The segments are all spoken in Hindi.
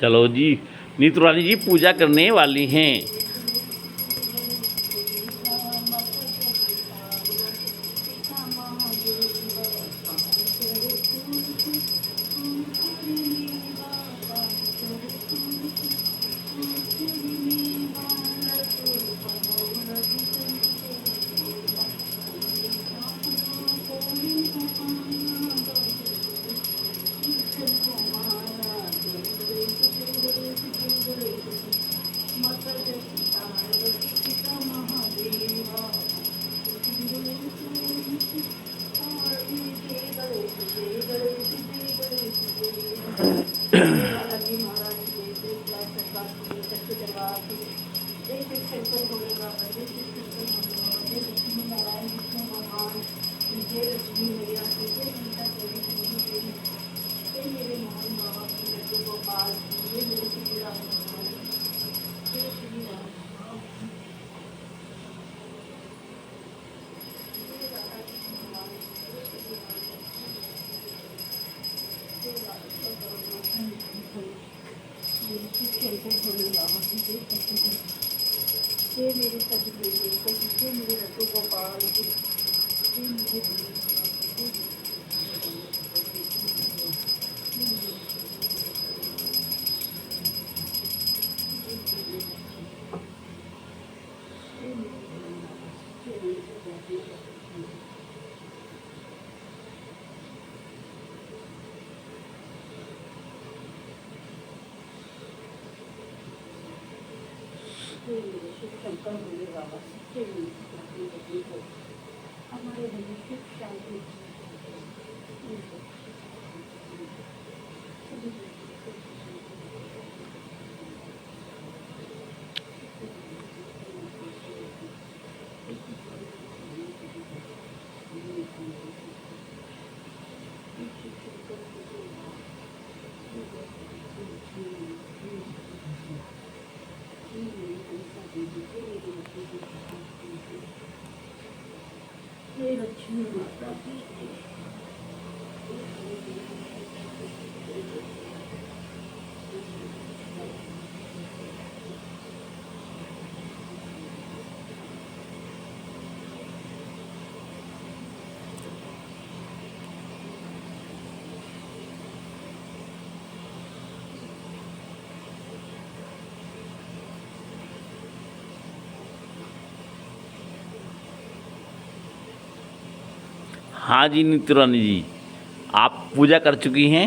चलो जी, नीतू रानी जी पूजा करने वाली हैं। ये मेरे सभी बेटे को ये मेरे रतु गोपाल ये मेरे शंकर भोले बाबा सच्चे को हमारे भविष्य शांति ये लक्ष्मी माता की हाँ जी नीतू रानी जी, आप पूजा कर चुकी हैं।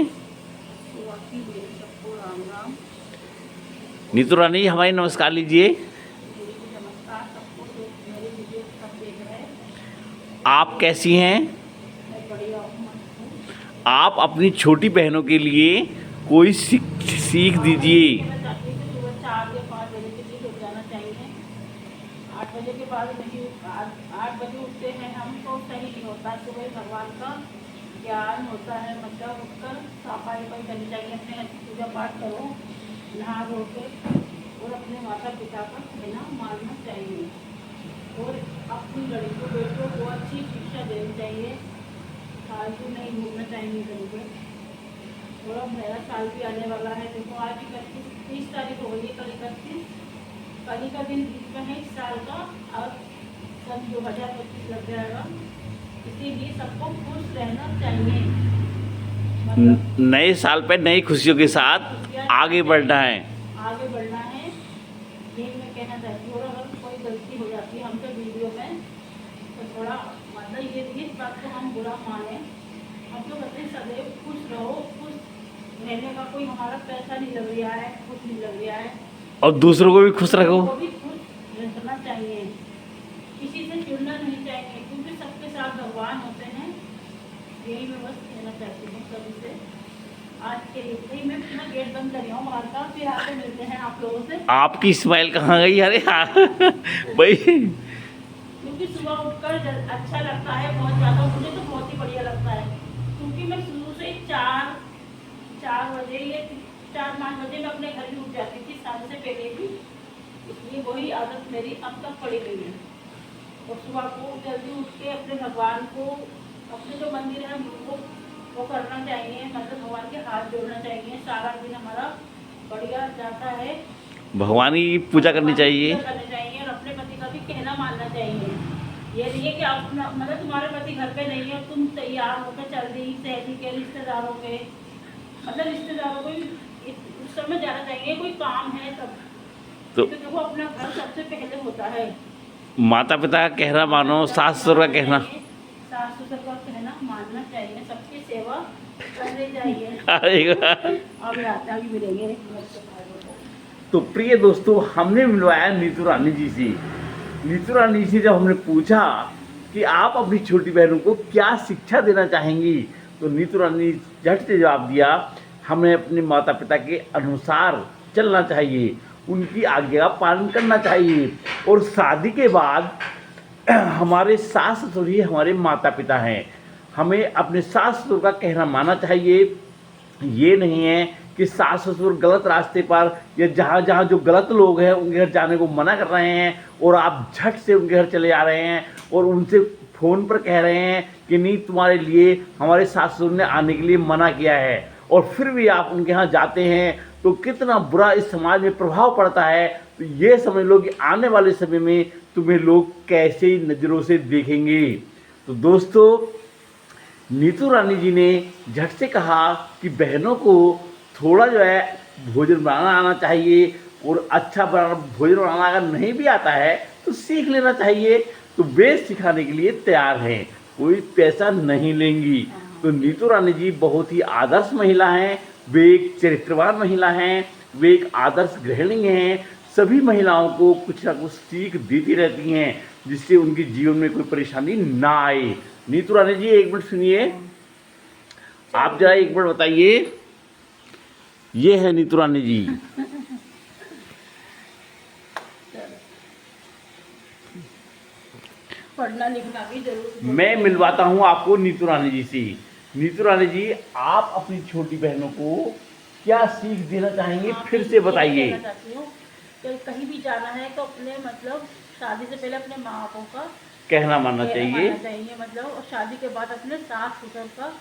नीतू रानी जी हमारी नमस्कार लीजिए। आप कैसी हैं? आप अपनी छोटी बहनों के लिए कोई सीख दीजिए। 8 बजे के बाद नहीं, 8 बजे उठते हैं हम तो सही नहीं होता। सुबह भगवान का ज्ञान होता है, मतलब उठकर सफाई करनी चाहिए, अपने पूजा पाठ करो, नहा धो के और अपने माता पिता का कहना मानना चाहिए और अपनी लड़कियों बेटों को अच्छी शिक्षा देनी चाहिए। फालतू नहीं घूमना चाहिए कहीं पर। थोड़ा मेरा साल भी आने वाला है, देखो आज 30 तारीख हो गई है, कल 31, कल का दिन बीच में है इस साल का, और सन 2025 लग जाएगा। इसीलिए सबको खुश रहना चाहिए, मतलब नए साल पे नई खुशियों के साथ आगे बढ़ना है। आगे बढ़ना है, ये मैं कहना चाहती हूँ। और अगर कोई गलती हो जाती है हमसे वीडियो में तो थोड़ा मतलब ये इस बात को हम बुरा माने। हम तो कहते हैं सदैव खुश रहो, खुश रहने का कोई हमारा पैसा नहीं लग रहा है, कुछ नहीं लग रहा है, और दूसरों को भी खुश रखो। को भी खुश रहना चाहिए, किसी से चिढ़ना नहीं चाहिए, क्योंकि सबके साथ भगवान होते हैं। यही मैं बस कहना चाहती हूँ सभी से। आज के लिए मैं अपना गेट बंद कर रही हूँ बाहर का, फिर आके मिलते हैं आप लोगों से। आपकी स्माइल कहाँ गई? अरे हाँ भाई, क्योंकि सुबह उठकर अच्छा लगता है बहुत ज़्यादा, मुझे तो बहुत ही बढ़िया लगता है। क्योंकि मैं शुरू से 4 बजे या 4-5 बजे मैं अपने घर भी उठ जाती थी, शाम से पहले भी, इसलिए वही आदत मेरी अब तक पड़ी गई है। और सुबह को जल्दी उठ के अपने भगवान को, अपने जो मंदिर है वो करना चाहिए, मतलब भगवान के हाथ जोड़ना चाहिए। सारा दिन हमारा बढ़िया जाता है। भगवान की पूजा करनी चाहिए। पूजा करनी चाहिए और अपने पति का भी कहना मानना चाहिए। ये नहीं है कि आप मतलब तुम्हारे पति घर पे नहीं है और तुम तैयार होकर चल दी सहेली के रिश्तेदारों के, मतलब रिश्तेदारों को भी उस समय जाना चाहिए, कोई काम है तब। तो देखो अपना घर सबसे पहले होता है। माता पिता का कहना मानो, सास ससुर का कहना। सास ससुर का कहना मानना चाहिए, सबकी सेवा करनी चाहिए। आएगा। अब आता भी मिलेंगे। तो प्रिय दोस्तों, हमने मिलवाया नीतू रानी जी से। नीतू रानी जी से जब हमने पूछा कि आप अपनी छोटी बहनों को क्या शिक्षा देना चाहेंगी, तो नीतू रानी झट से जवाब दिया, हमें अपने माता पिता के अनुसार चलना चाहिए, उनकी आज्ञा का पालन करना चाहिए, और शादी के बाद हमारे सास ससुर ही हमारे माता पिता हैं। हमें अपने सास ससुर का कहना मानना चाहिए। ये नहीं है कि सास ससुर गलत रास्ते पर या जहाँ जहाँ जो गलत लोग हैं उनके घर जाने को मना कर रहे हैं और आप झट से उनके घर चले जा रहे हैं और उनसे फ़ोन पर कह रहे हैं कि नहीं, तुम्हारे लिए हमारे सास ससुर ने आने के लिए मना किया है, और फिर भी आप उनके यहाँ जाते हैं, तो कितना बुरा इस समाज में प्रभाव पड़ता है। तो ये समझ लो कि आने वाले समय में तुम्हें लोग कैसे नज़रों से देखेंगे। तो दोस्तों, नीतू रानी जी ने झट से कहा कि बहनों को थोड़ा जो है भोजन बनाना आना चाहिए, और अच्छा भोजन बनाना अगर नहीं भी आता है तो सीख लेना चाहिए। तो वे सिखाने के लिए तैयार हैं, कोई पैसा नहीं लेंगी। तो नीतू रानी जी बहुत ही आदर्श महिला हैं, वे एक चरित्रवान महिला हैं, वे एक आदर्श गृहिणी हैं। सभी महिलाओं को कुछ ना कुछ सीख देती रहती हैं जिससे उनके जीवन में कोई परेशानी ना आए। नीतू रानी जी, एक मिनट सुनिए, आप जरा एक मिनट बताइए। ये है नीतू रानी जी। पढ़ना लिखना भी जरूर। मैं मिलवाता हूँ आपको नीतू रानी जी से। नीतू रानी जी, आप अपनी छोटी बहनों को क्या सीख देना चाहेंगे, फिर से बताइए। कि कहीं भी जाना है तो अपने मतलब शादी से पहले अपने माँ बापों का कहना मानना चाहिए। मतलब, और शादी के बाद अपने सास ससुर का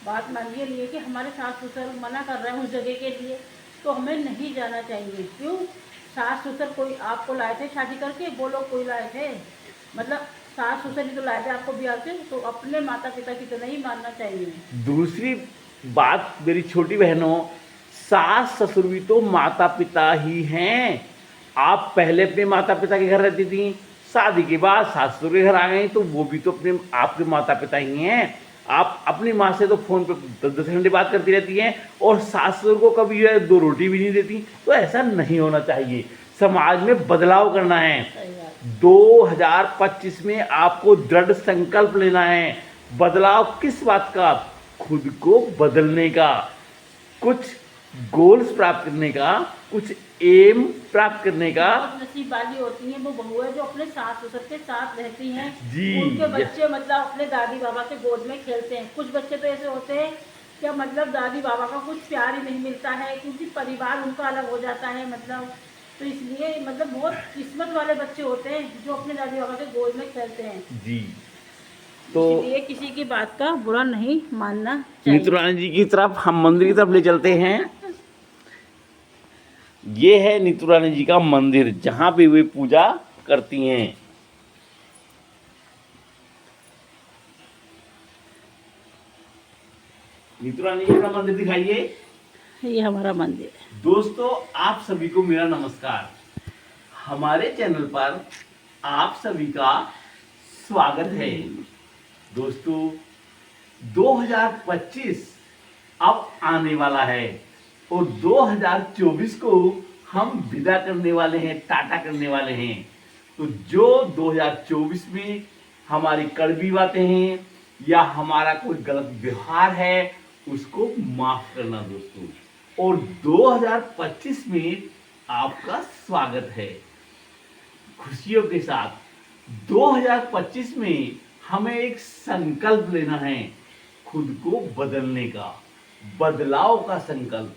बात मानिए। लिए कि हमारे सास ससुर मना कर रहे हैं उस जगह के लिए, तो हमें नहीं जाना चाहिए। क्यों? सास ससुर कोई आपको लाए थे शादी करके, वो लोग कोई लाए थे, मतलब सास ससुर ही तो लाए थे आपको ब्याह के, तो अपने माता पिता की तो नहीं मानना चाहिए। दूसरी बात मेरी छोटी बहनों, सास ससुर भी तो माता पिता ही हैं। आप पहले अपने माता पिता के घर रहती थी, शादी के बाद सास ससुर के घर आ गई, तो वो भी तो अपने आपके माता पिता ही हैं। आप अपनी माँ से तो फ़ोन पे 10-10 घंटे बात करती रहती हैं, और सास ससुर को कभी जो है 2 रोटी भी नहीं देती। तो ऐसा नहीं होना चाहिए। समाज में बदलाव करना है। 2025 में आपको दृढ़ संकल्प लेना है। बदलाव किस बात का? खुद को बदलने का, कुछ गोल्स प्राप्त करने का, कुछ एम प्राप्त करने का। बहुत नसीब वाली होती हैं वो बहुएं जो अपने सास ससुर के साथ रहती हैं जी। उनके बच्चे मतलब अपने दादी बाबा के गोद में खेलते हैं। कुछ बच्चे तो ऐसे होते हैं कि मतलब दादी बाबा का कुछ प्यार ही नहीं मिलता है, क्योंकि परिवार उनका अलग हो जाता है, मतलब तो इसलिए मतलब बहुत किस्मत वाले बच्चे होते हैं जो अपने दादी बाबा के गोद में खेलते हैं जी। तो इसलिए किसी की बात का बुरा नहीं मानना चाहिए। नीतू रानी जी की तरफ हम मंदिर की तरफ ले चलते हैं। ये है नीतू रानी जी का मंदिर, जहाँ पे वे पूजा करती हैं। नीतू रानी जी का मंदिर दिखाइए। ये हमारा मंदिर है। दोस्तों, आप सभी को मेरा नमस्कार। हमारे चैनल पर आप सभी का स्वागत है। दोस्तों, 2025 अब आने वाला है, और 2024 को हम विदा करने वाले हैं, टाटा करने वाले हैं। तो जो 2024 में हमारी कड़वी बातें हैं या हमारा कोई गलत व्यवहार है, उसको माफ करना दोस्तों। और 2025 में आपका स्वागत है खुशियों के साथ। 2025 में हमें एक संकल्प लेना है, खुद को बदलने का, बदलाव का संकल्प,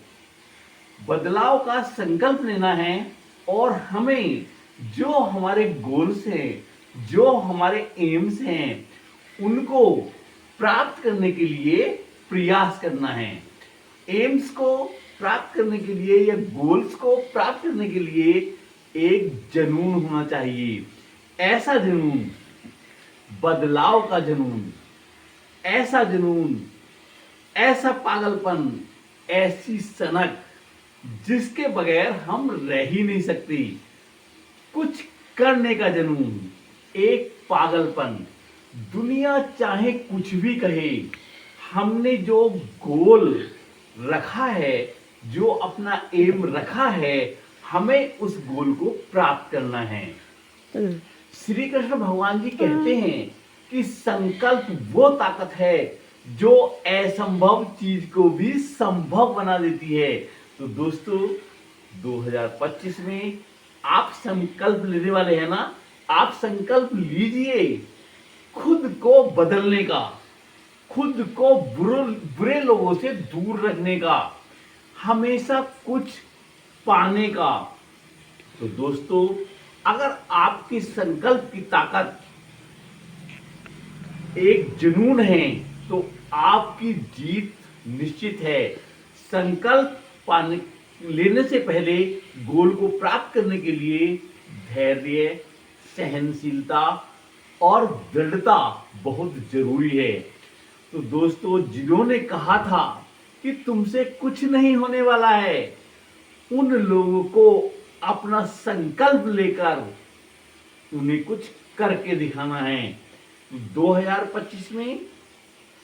बदलाव का संकल्प लेना है। और हमें जो हमारे गोल्स हैं, जो हमारे एम्स हैं, उनको प्राप्त करने के लिए प्रयास करना है। एम्स को प्राप्त करने के लिए या गोल्स को प्राप्त करने के लिए एक जुनून होना चाहिए। ऐसा जुनून, बदलाव का जुनून, ऐसा जुनून, ऐसा पागलपन, ऐसी सनक जिसके बगैर हम रह ही नहीं सकते। कुछ करने का जुनून, एक पागलपन। दुनिया चाहे कुछ भी कहे, हमने जो गोल रखा है, जो अपना एम रखा है, हमें उस गोल को प्राप्त करना है। श्री कृष्ण भगवान जी कहते हैं कि संकल्प वो ताकत है जो असंभव चीज को भी संभव बना देती है। तो दोस्तों, 2025 में आप संकल्प लेने वाले हैं ना? आप संकल्प लीजिए खुद को बदलने का, खुद को बुरे लोगों से दूर रखने का, हमेशा कुछ पाने का। तो दोस्तों, अगर आपकी संकल्प की ताकत एक जुनून है तो आपकी जीत निश्चित है। संकल्प पाने लेने से पहले गोल को प्राप्त करने के लिए धैर्य, सहनशीलता और दृढ़ता बहुत जरूरी है। तो दोस्तों, जिन्होंने कहा था कि तुमसे कुछ नहीं होने वाला है, उन लोगों को अपना संकल्प लेकर उन्हें कुछ करके दिखाना है। 2025 में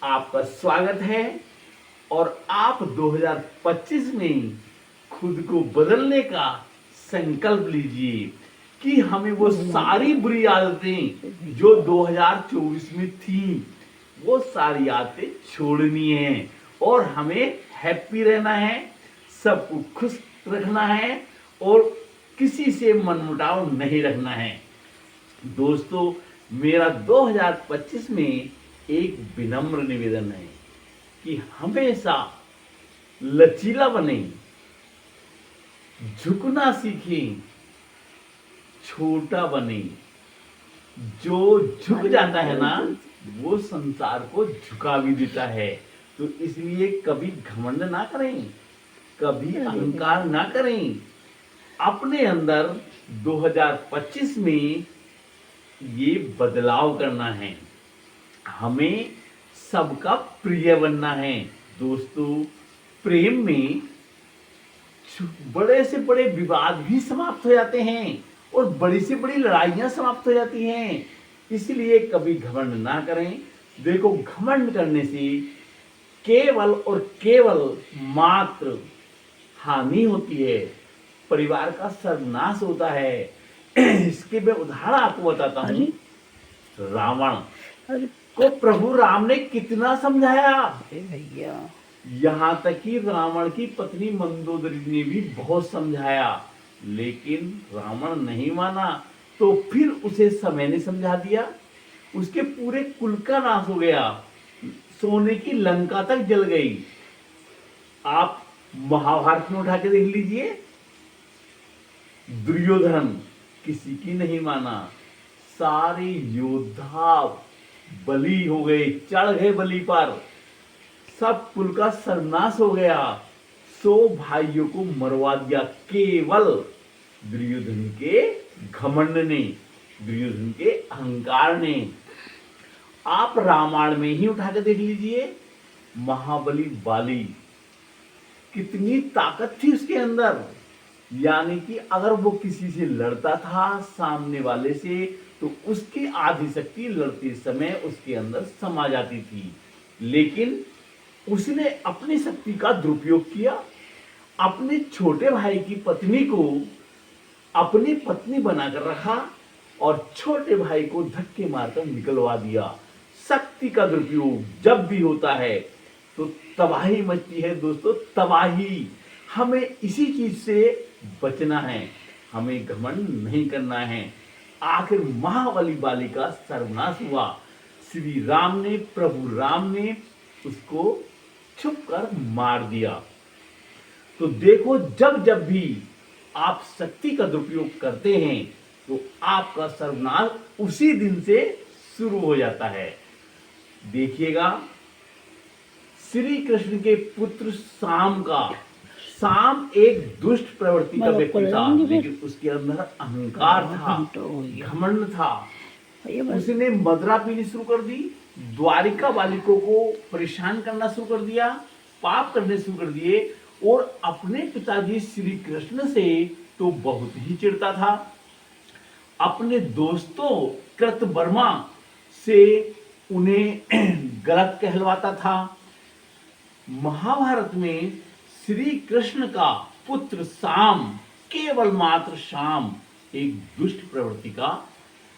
आपका स्वागत है और आप 2025 में खुद को बदलने का संकल्प लीजिए कि हमें वो सारी बुरी आदतें जो 2024 में थी, वो सारी आदतें छोड़नी है और हमें हैप्पी रहना है, सबको खुश रखना है और किसी से मनमुटाव नहीं रखना है। दोस्तों, मेरा 2025 में एक विनम्र निवेदन है कि हमेशा लचीला बने, झुकना सीखें, छोटा बने। जो झुक जाता है ना, वो संसार को झुका भी देता है। तो इसलिए कभी घमंड ना करें, कभी अहंकार ना करें। अपने अंदर 2025 में ये बदलाव करना है, हमें सबका प्रिय बनना है। दोस्तों, प्रेम में बड़े से बड़े विवाद भी समाप्त हो जाते हैं और बड़ी से बड़ी लड़ाइयां समाप्त हो जाती हैं। इसलिए कभी घमंड ना करें। देखो, घमंड करने से केवल और केवल मात्र हानि होती है, परिवार का सर्वनाश होता है। इसके मैं उदाहरण आपको बताता हूँ। रावण को प्रभु राम ने कितना समझाया, भैया, यहाँ तक कि रावण की पत्नी मंदोदरी ने भी बहुत समझाया, लेकिन रावण नहीं माना। तो फिर उसे समय ने समझा दिया, उसके पूरे कुल का नाश हो गया, सोने की लंका तक जल गई। आप महाभारत में उठा के देख लीजिए, दुर्योधन किसी की नहीं माना, सारे योद्धा बलि हो गए, चढ़ गए बलि पर, सब कुल का सर्वनाश हो गया। 100 भाइयों को मरवा दिया केवल दुर्योधन के घमंड ने, दुर्योधन के अहंकार ने। आप रामायण में ही उठा के देख लीजिए, महाबली बाली, कितनी ताकत थी उसके अंदर। यानी कि अगर वो किसी से लड़ता था सामने वाले से, तो उसकी आधी शक्ति लड़ते समय उसके अंदर समा जाती थी। लेकिन उसने अपनी शक्ति का दुरुपयोग किया, अपने छोटे भाई की पत्नी को अपनी पत्नी बनाकर रखा और छोटे भाई को धक्के मारकर निकलवा दिया। शक्ति का दुरुपयोग जब भी होता है तो तबाही मचती है दोस्तों, तबाही। हमें इसी चीज से बचना है, हमें घमंड नहीं करना है। आखिर महाबली बाली का सर्वनाश हुआ, श्री राम ने, प्रभु राम ने उसको छुप कर मार दिया। तो देखो, जब जब भी आप शक्ति का दुरुपयोग करते हैं तो आपका सर्वनाश उसी दिन से शुरू हो जाता है। देखिएगा, श्री कृष्ण के पुत्र शाम का साम एक दुष्ट प्रवृत्ति का मैं व्यक्ति ऊपर था, जाऊंगी फिर। लेकिन उसके अंदर अहंकार था, घंटा हो गया। घमंड था। ये बस उसने मदिरा पीनी शुरू कर दी, द्वारिका बालिकों को परेशान करना शुरू कर दिया, पाप करने शुरू कर दिए, और अपने पिताजी श्री कृष्ण से तो बहुत ही चिढ़ता था। अपने दोस्तों कृतवर्मा से उन्हें गलत कहलवाता था। महाभारत में श्री कृष्ण का पुत्र साम, केवल मात्र शाम, एक दुष्ट प्रवृत्ति का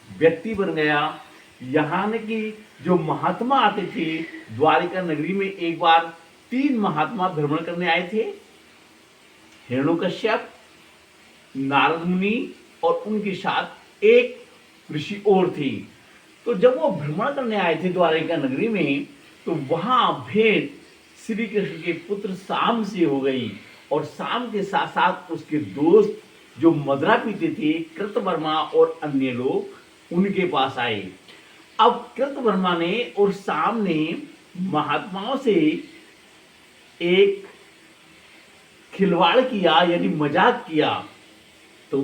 व्यक्ति बन गया। यहाँ न कि जो महात्मा आते थे द्वारिका नगरी में, एक बार 3 महात्मा भ्रमण करने आए थे, हिरण्यकश्यप, नारद मुनि और उनके साथ एक ऋषि और थी। तो जब वो भ्रमण करने आए थे द्वारिका नगरी में, तो वहां भेंट श्री कृष्ण के पुत्र साम से हो गई, और साम के साथ साथ उसके दोस्त जो मदिरा पीते थे कृतवर्मा और अन्य लोग उनके पास आए। अब कृतवर्मा ने और साम ने महात्माओं से एक खिलवाड़ किया, यानी मजाक किया। तो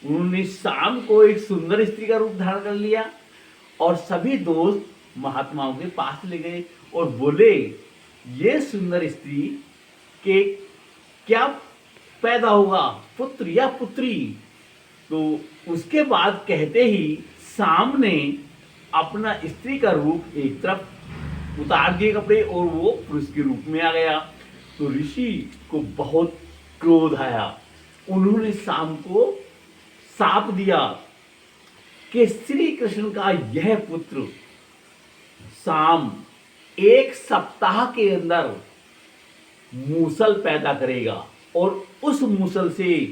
उन्होंने शाम को एक सुंदर स्त्री का रूप धारण कर लिया, और सभी दोस्त महात्माओं के पास ले गए और बोले, ये सुंदर स्त्री के क्या पैदा होगा, पुत्र या पुत्री? तो उसके बाद कहते ही शाम ने अपना स्त्री का रूप एक तरफ उतार दिए कपड़े, और वो पुरुष के रूप में आ गया। तो ऋषि को बहुत क्रोध आया। उन्होंने शाम को शाप दिया कि श्री कृष्ण का यह पुत्र शाम 1 सप्ताह के अंदर मूसल पैदा करेगा, और उस मूसल से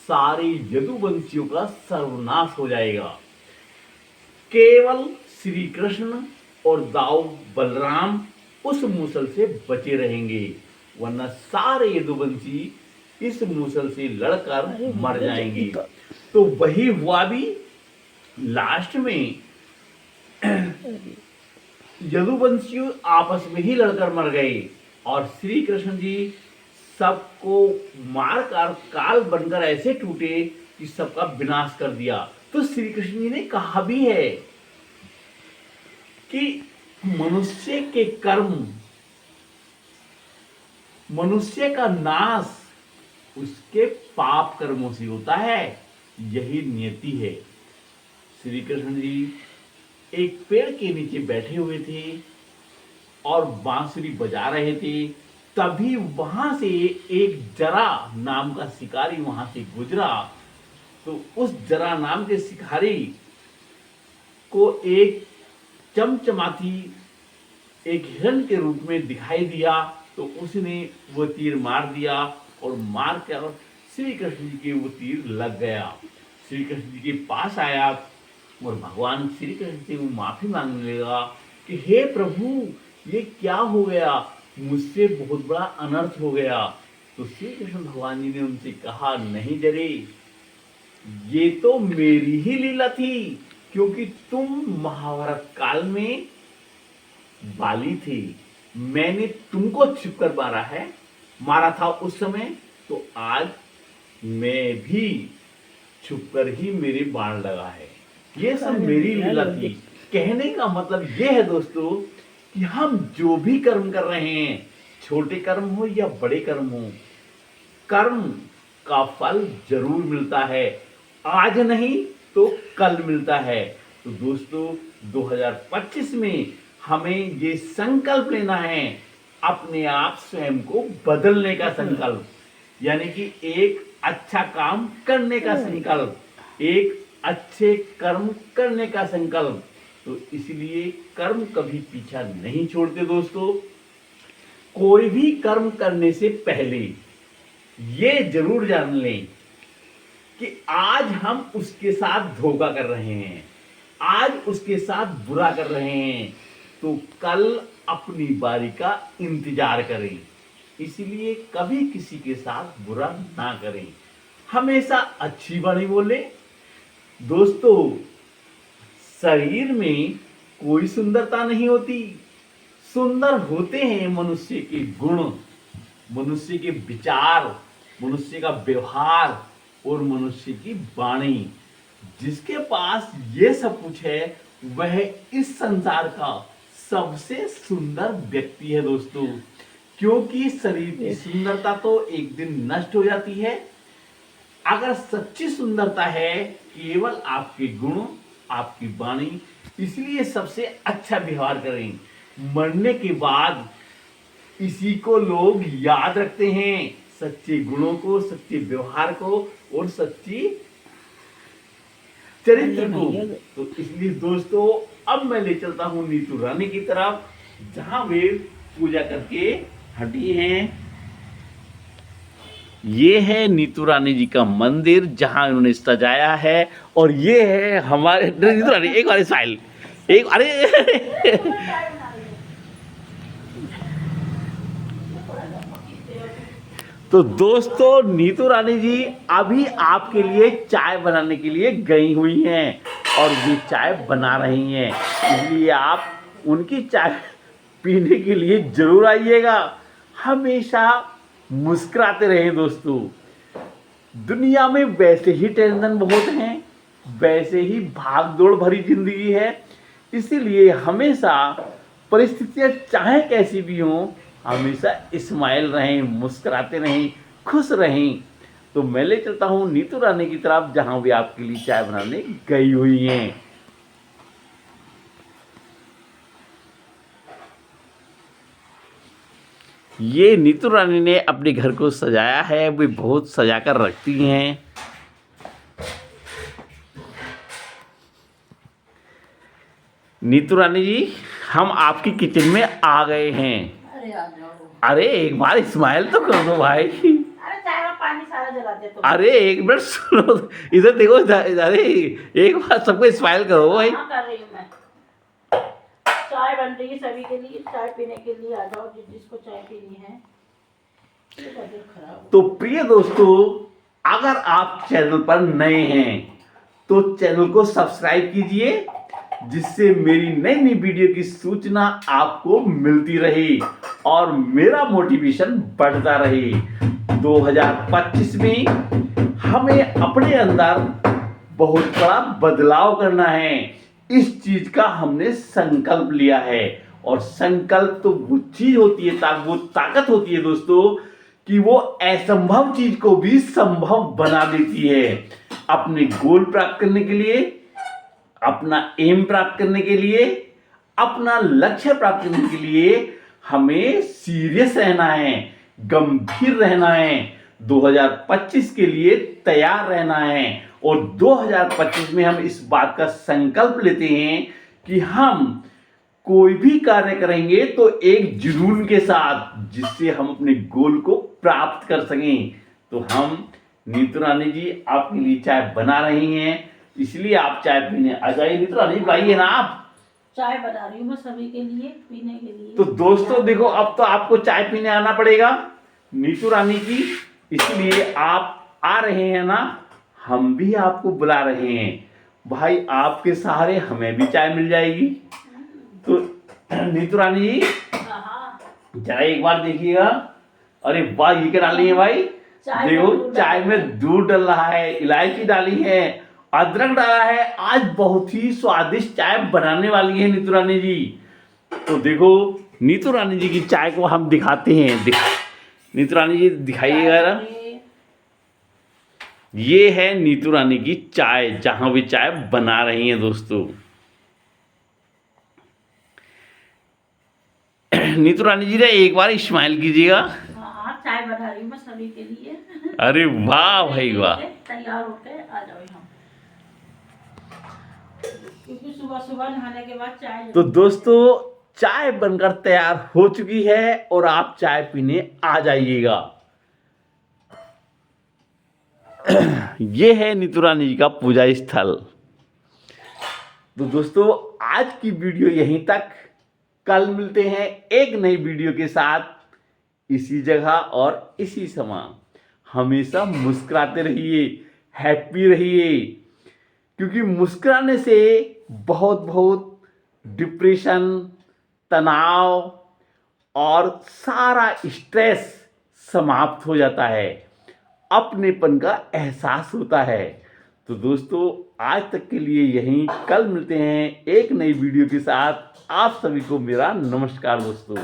सारे यदुवंशियों का सर्वनाश हो जाएगा। केवल श्री कृष्ण और दाऊ बलराम उस मूसल से बचे रहेंगे, वरना सारे यदुवंशी इस मूसल से लड़कर मर जाएंगे। तो वही हुआ भी। लास्ट में यदुवंशियों आपस में ही लड़कर मर गए, और श्री कृष्ण जी सबको मारकर काल बनकर ऐसे टूटे कि सबका विनाश कर दिया। तो श्री कृष्ण जी ने कहा भी है कि मनुष्य के कर्म, मनुष्य का नाश उसके पाप कर्मों से होता है, यही नियति है। श्री कृष्ण जी एक पेड़ के नीचे बैठे हुए थे और बांसुरी बजा रहे थे। तभी वहां से एक जरा नाम का शिकारी वहां से गुजरा। तो उस जरा नाम के शिकारी को एक चमचमाती एक हिरण के रूप में दिखाई दिया। तो उसने वो तीर मार दिया, और मार कर श्री कृष्ण जी के वो तीर लग गया। श्री कृष्ण जी के पास आया और भगवान श्री कृष्ण से वो माफी मांगने लगा कि हे प्रभु, ये क्या हो गया, मुझसे बहुत बड़ा अनर्थ हो गया। तो श्री कृष्ण भगवान जी ने उनसे कहा, नहीं जरे, ये तो मेरी ही लीला थी, क्योंकि तुम महाभारत काल में बाली थे, मैंने तुमको छिप कर मारा था उस समय, तो आज मैं भी छुप कर ही मेरे बाण लगा है। ये सब मेरी लीला थी। कहने का मतलब ये है दोस्तों कि हम जो भी कर्म कर रहे हैं, छोटे कर्म हो या बड़े कर्म हो, कर्म का फल जरूर मिलता है, आज नहीं तो कल मिलता है। तो दोस्तों 2025 में हमें ये संकल्प लेना है, अपने आप स्वयं को बदलने का संकल्प, यानी कि एक अच्छा काम करने का संकल्प, एक अच्छे कर्म करने का संकल्प। तो इसलिए कर्म कभी पीछा नहीं छोड़ते दोस्तों। कोई भी कर्म करने से पहले ये जरूर जान लें कि आज हम उसके साथ धोखा कर रहे हैं, आज उसके साथ बुरा कर रहे हैं, तो कल अपनी बारी का इंतजार करें। इसलिए कभी किसी के साथ बुरा ना करें, हमेशा अच्छी वाणी बोले। दोस्तों, शरीर में कोई सुंदरता नहीं होती, सुंदर होते हैं मनुष्य के गुण, मनुष्य के विचार, मनुष्य का व्यवहार और मनुष्य की वाणी। जिसके पास ये सब कुछ है वह इस संसार का सबसे सुंदर व्यक्ति है दोस्तों। क्योंकि शरीर की सुंदरता तो एक दिन नष्ट हो जाती है। अगर सच्ची सुंदरता है केवल आपके गुण, आपकी वाणी, इसलिए सबसे अच्छा व्यवहार करें। मरने के बाद इसी को लोग याद रखते हैं, सच्चे गुणों को, सच्चे व्यवहार को और सच्ची चरित्र को। तो इसलिए दोस्तों अब मैं ले चलता हूं नीतू रानी की तरफ, जहां वे पूजा करके हटी हैं। ये है नीतू रानी जी का मंदिर जहां उन्होंने सजाया है। और ये है हमारे नीतू रानी, एक बार स्माइल, एक अरे तो दोस्तों नीतू रानी जी अभी आपके लिए चाय बनाने के लिए गई हुई हैं और ये चाय बना रही हैं, इसलिए आप उनकी चाय पीने के लिए जरूर आइएगा। हमेशा मुस्कुराते रहें दोस्तों। दुनिया में वैसे ही टेंशन बहुत हैं, वैसे ही भाग दौड़ भरी जिंदगी है, इसीलिए हमेशा परिस्थितियां चाहे कैसी भी हों हमेशा स्माइल रहें, मुस्कुराते रहें, खुश रहें। तो मैं ले चलता हूँ नीतू रानी की तरफ जहां वे आपके लिए चाय बनाने गई हुई हैं। ये नीतू रानी ने अपने घर को सजाया है, वे बहुत सजा कर रखती हैं। नीतू रानी जी हम आपकी किचन में आ गए हैं। अरे आ जाओ। अरे एक बार स्माइल तो कर दो भाई। अरे चाय में पानी सारा जला दे तुम। अरे एक मिनट सुनो, इधर देखो, अरे एक बार सबको स्माइल करो भाई। हाँ कर रही हूँ मैं। चाय बन रही है सभी के लिए, चाय पीने के लिए आ जाओ जिसको चाय पीनी है। तो प्रिय दोस्तों अगर आप चैनल पर नए हैं तो चैनल को सब्सक्राइब कीजिए, जिससे मेरी नई नई वीडियो की सूचना आपको मिलती रहे और मेरा मोटिवेशन बढ़ता रहे। 2025 में हमें अपने अंदर बहुत बड़ा बदलाव करना है, इस चीज का हमने संकल्प लिया है। और संकल्प तो वो चीज होती है, वो ताकत होती है दोस्तों कि वो असंभव चीज को भी संभव बना देती है। अपने गोल प्राप्त करने के लिए, अपना एम प्राप्त करने के लिए, अपना लक्ष्य प्राप्त करने के लिए हमें सीरियस रहना है, गंभीर रहना है, 2025 के लिए तैयार रहना है। और 2025 में हम इस बात का संकल्प लेते हैं कि हम कोई भी कार्य करेंगे तो एक जुनून के साथ, जिससे हम अपने गोल को प्राप्त कर सकें। तो हम नीतू रानी जी आपके लिए चाय बना रही हैं, इसलिए आप चाय पीने आ जाइए। नीतू रानी बुलाइए ना आप। चाय बना रही हूँ मैं सभी के लिए पीने के लिए। तो दोस्तों देखो अब तो आपको चाय पीने आना पड़ेगा नीतू रानी की, इसलिए आप आ रहे हैं ना, हम भी आपको बुला रहे हैं भाई। आपके सहारे हमें भी चाय मिल जाएगी। तो नीतू रानी जी जरा एक बार देखिएगा। अरे वाह ये क्या डाली है भाई, देखो चाय में दूध डल रहा है, इलायची डाली है, अदरक डाला है। आज बहुत ही स्वादिष्ट चाय बनाने वाली है नीतू रानी जी। तो देखो नीतू रानी जी की चाय को हम दिखाते हैं। नीतू रानी जी दिखाइएगा। ये है नीतू रानी की चाय जहां वे चाय बना रही हैं दोस्तों। नीतू रानी जी ने एक बार स्माइल कीजिएगा। हाँ चाय बना रही हूँ मैं सभी के लिए। अरे वाह भाई वाह। तैयार होके आ जाओ यहाँ, क्योंकि सुबह सुबह नहाने के बाद चाय। तो दोस्तों चाय बनकर तैयार हो चुकी है और आप चाय पीने आ जाइएगा। ये है नीतू रानी जी का पूजा स्थल। तो दोस्तों आज की वीडियो यहीं तक, कल मिलते हैं एक नई वीडियो के साथ इसी जगह और इसी समय। हमेशा मुस्कुराते रहिए, हैप्पी रहिए, क्योंकि मुस्कुराने से बहुत बहुत डिप्रेशन, तनाव और सारा स्ट्रेस समाप्त हो जाता है। अपनेपन का एहसास होता है। तो दोस्तों आज तक के लिए यहीं, कल मिलते हैं एक नई वीडियो के साथ। आप सभी को मेरा नमस्कार दोस्तों।